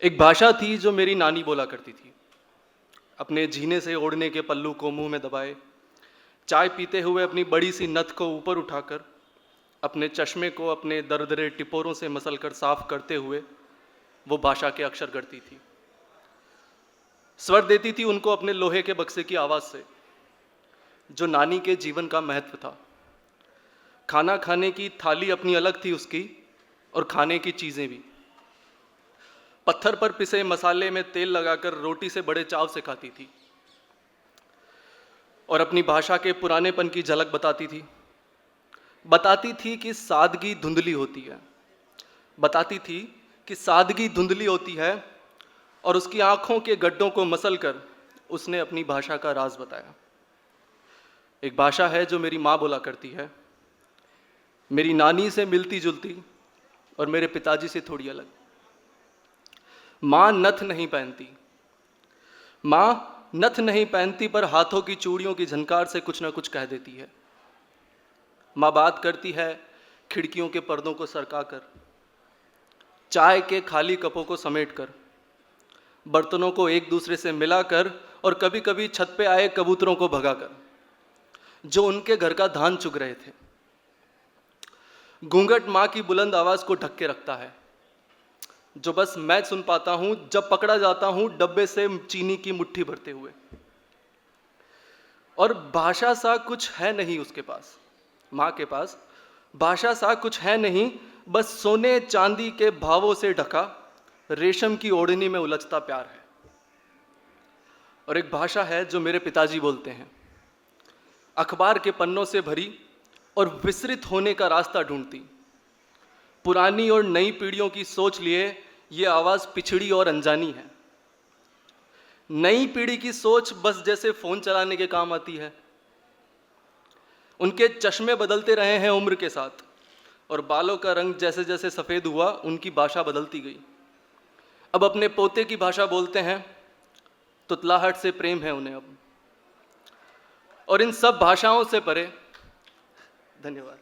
एक भाषा थी जो मेरी नानी बोला करती थी। अपने जीने से ओढ़ने के पल्लू को मुंह में दबाए, चाय पीते हुए अपनी बड़ी सी नथ को ऊपर उठाकर, अपने चश्मे को अपने दरदरे टिपोरों से मसलकर साफ करते हुए वो भाषा के अक्षर गढ़ती थी। स्वर देती थी उनको अपने लोहे के बक्से की आवाज़ से, जो नानी के जीवन का महत्व था। खाना खाने की थाली अपनी अलग थी उसकी, और खाने की चीज़ें भी। पत्थर पर पिसे मसाले में तेल लगाकर रोटी से बड़े चाव से खाती थी, और अपनी भाषा के पुरानेपन की झलक बताती थी। बताती थी कि सादगी धुंधली होती है। बताती थी कि सादगी धुंधली होती है, और उसकी आंखों के गड्ढों को मसलकर उसने अपनी भाषा का राज बताया। एक भाषा है जो मेरी माँ बोला करती है, मेरी नानी से मिलती जुलती और मेरे पिताजी से थोड़ी अलग। माँ नथ नहीं पहनती, माँ नथ नहीं पहनती, पर हाथों की चूड़ियों की झनकार से कुछ ना कुछ कह देती है। माँ बात करती है खिड़कियों के पर्दों को सरकाकर, चाय के खाली कपों को समेटकर, बर्तनों को एक दूसरे से मिलाकर, और कभी कभी छत पे आए कबूतरों को भगाकर, जो उनके घर का धान चुग रहे थे। घूंघट माँ की बुलंद आवाज़ को ढक के रखता है, जो बस मैं सुन पाता हूं जब पकड़ा जाता हूं डब्बे से चीनी की मुट्ठी भरते हुए। और भाषा सा कुछ है नहीं उसके पास, माँ के पास भाषा सा कुछ है नहीं, बस सोने चांदी के भावों से ढका रेशम की ओढ़नी में उलझता प्यार है। और एक भाषा है जो मेरे पिताजी बोलते हैं, अखबार के पन्नों से भरी और विस्तृत होने का रास्ता ढूंढती। पुरानी और नई पीढ़ियों की सोच लिए ये आवाज़ पिछड़ी और अनजानी है। नई पीढ़ी की सोच बस जैसे फ़ोन चलाने के काम आती है। उनके चश्मे बदलते रहे हैं उम्र के साथ, और बालों का रंग जैसे जैसे सफ़ेद हुआ उनकी भाषा बदलती गई। अब अपने पोते की भाषा बोलते हैं, तुतलाहट से प्रेम है उन्हें अब। और इन सब भाषाओं से परे, धन्यवाद,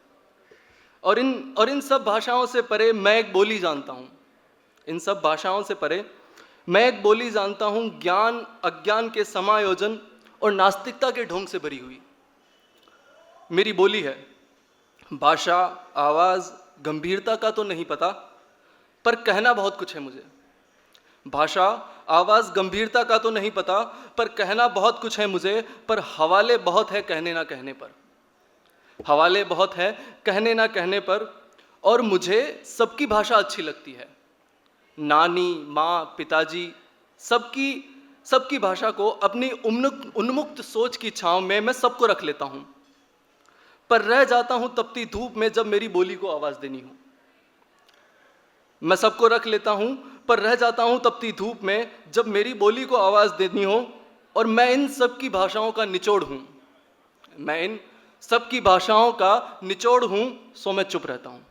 और इन सब भाषाओं से परे मैं एक बोली जानता हूँ। इन सब भाषाओं से परे मैं एक बोली जानता हूँ, ज्ञान अज्ञान के समायोजन और नास्तिकता के ढोंग से भरी हुई। मेरी बोली है। भाषा, आवाज़, गंभीरता का तो नहीं पता, पर कहना बहुत कुछ है मुझे। भाषा, आवाज़, गंभीरता का तो नहीं पता, पर कहना बहुत कुछ है मुझे। पर हवाले बहुत है कहने ना कहने पर, हवाले बहुत है कहने ना कहने पर। और मुझे सबकी भाषा अच्छी लगती है। नानी, माँ, पिताजी, सबकी भाषा को अपनी उन्मुक्त सोच की छांव में मैं सबको रख लेता हूँ, पर रह जाता हूँ तपती धूप में जब मेरी बोली को आवाज़ देनी हो। मैं सबको रख लेता हूँ, पर रह जाता हूँ तपती धूप में जब मेरी बोली को आवाज़ देनी हो। और मैं इन सबकी भाषाओं का निचोड़ हूँ, मैं इन सबकी भाषाओं का निचोड़ हूँ, सो मैं चुप रहता हूँ।